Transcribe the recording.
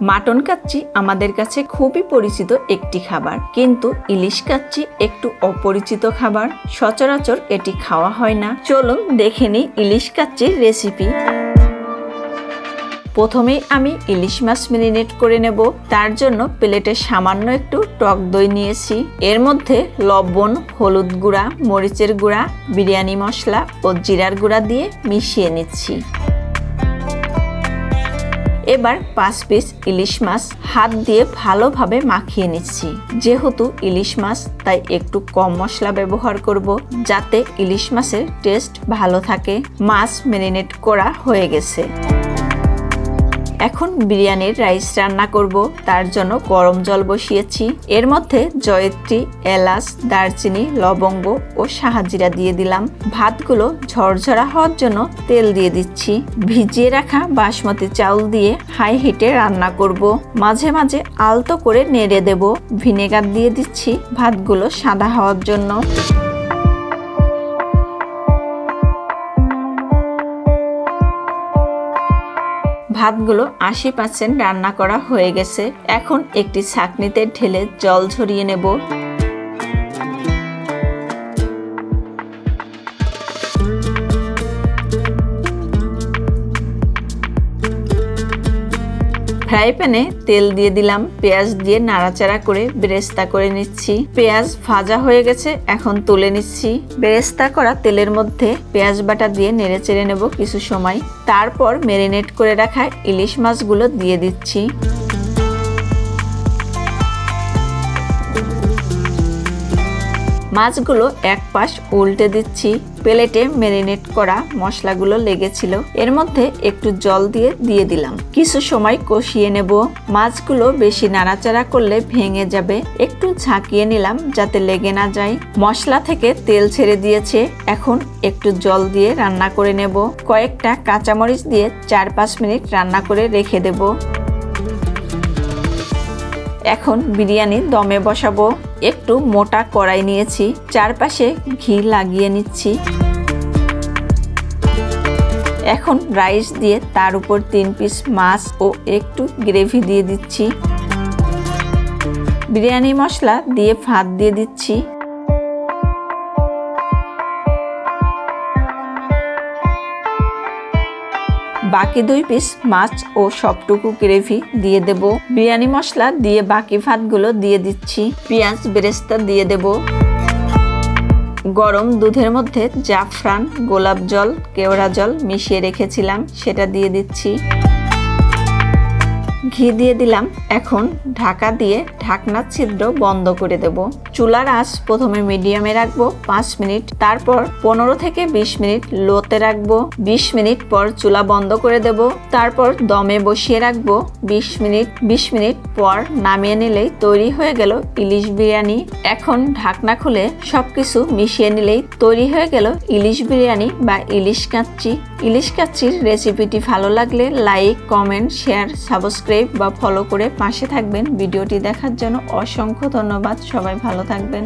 Mutton kacchi আমাদের কাছে খুবই পরিচিত একটি খাবার, কিন্তু ইলিশ কাচ্চি একটু অপরিচিত খাবার। সচরাচর এটি খাওয়া হয় না। চলুন দেখে নিই ইলিশ কাচ্চির রেসিপি। প্রথমেই আমি ইলিশ মাছ ম্যারিনেট করে নেব। তার জন্য প্লেটে সামান্য একটু টক দই নিয়েছি। এর মধ্যে লবণ, হলুদ গুঁড়া, মরিচের গুঁড়া, বিরিয়ানি মশলা ও জিরার গুঁড়া দিয়ে মিশিয়ে নিচ্ছি। এবার 5 পিস ইলিশ মাছ হাত দিয়ে ভালোভাবে মাখিয়ে নিচ্ছি। যেহেতু ইলিশ মাছ তাই একটু কম মশলা ব্যবহার করব, যাতে ইলিশ মাছের টেস্ট ভালো থাকে। মাছ ম্যারিনেট করা হয়ে গেছে। এখন বিরিয়ানির রাইস রান্না করব। তার জন্য গরম জল বসিয়েছি। এর মধ্যে জয়িত্রী, এলাচ, দারচিনি, লবঙ্গ ও শাহজিরা দিয়ে দিলাম। ভাতগুলো ঝরঝরা হওয়ার জন্য তেল দিয়ে দিচ্ছি। ভিজিয়ে রাখা বাসমতি চাউল দিয়ে হাই হিটে রান্না করব। মাঝে মাঝে আলতো করে নেড়ে দেব। ভিনেগার দিয়ে দিচ্ছি ভাতগুলো সাদা হওয়ার জন্য। ভাতগুলো 80% রান্না করা হয়ে গেছে। এখন একটি ছাঁকনিতে ঢেলে জল ঝরিয়ে নেব। ফ্রাই প্যানে তেল দিয়ে দিলাম। পেঁয়াজ দিয়ে নাড়াচাড়া করে বেরেস্তা করে নিচ্ছি। পেঁয়াজ ভাজা হয়ে গেছে, এখন তুলে নিচ্ছি। বেরেস্তা করা তেলের মধ্যে পেঁয়াজ বাটা দিয়ে নেড়েচেড়ে নেব কিছু সময়। তারপর ম্যারিনেট করে রাখা ইলিশ মাছগুলো দিয়ে দিচ্ছি। মাছগুলো এক পাশ উল্টে দিচ্ছি। প্লেটে ম্যারিনেট করা মশলাগুলো লেগেছিল, এর মধ্যে একটু জল দিয়ে দিলাম। কিছু সময় কষিয়ে নেব। মাছগুলো বেশি নাড়াচাড়া করলে ভেঙে যাবে। একটু ঝাঁকিয়ে নিলাম যাতে লেগে না যায়। মশলা থেকে তেল ছেড়ে দিয়েছে। এখন একটু জল দিয়ে রান্না করে নেব। কয়েকটা কাঁচামরিচ দিয়ে 4-5 মিনিট রান্না করে রেখে দেব। এখন বিরিয়ানি দমে বসাবো। একটু মোটা কড়াই নিয়েছি, চারপাশে ঘি লাগিয়ে নিচ্ছি। এখন রাইস দিয়ে তার উপর 3 পিস মাছ ও একটু গ্রেভি দিয়ে দিচ্ছি। বিরিয়ানি মশলা দিয়ে ভাত দিয়ে দিচ্ছি। বাকি 2 পিস মাছ ও সবটুকু গ্রেভি দিয়ে দেব। বিরিয়ানি মশলা দিয়ে বাকি ভাতগুলো দিয়ে দিচ্ছি। পেঁয়াজ বেরেস্তা দিয়ে দেব। গরম দুধের মধ্যে জাফরান, গোলাপ জল, কেওড়া জল মিশিয়ে রেখেছিলাম, সেটা দিয়ে দিচ্ছি। ঘি দিয়ে দিলাম। এখন ঢাকা দিয়ে ঢাকনার ছিদ্র বন্ধ করে দেব। চুলার আঁচ প্রথমে মিডিয়ামে রাখবো 5 মিনিট, তারপর 15 থেকে 20 মিনিট লোতে রাখবো। 20 মিনিট পর চুলা বন্ধ করে দেব। তারপর দমে বসিয়ে রাখবো 20 মিনিট। 20 মিনিট পর নামিয়ে নিলেই তৈরি হয়ে গেল ইলিশ বিরিয়ানি। এখন ঢাকনা খুলে সবকিছু মিশিয়ে নিলেই তৈরি হয়ে গেল ইলিশ বিরিয়ানি বা ইলিশ কাচ্চি। ইলিশ কাচ্চির রেসিপিটি ভালো লাগলে লাইক, কমেন্ট, শেয়ার, সাবস্ক্রাইব বা ফলো করে পাশে থাকবেন। ভিডিওটি দেখার জন্য অসংখ্য ধন্যবাদ। সবাই ভালো থাকবেন।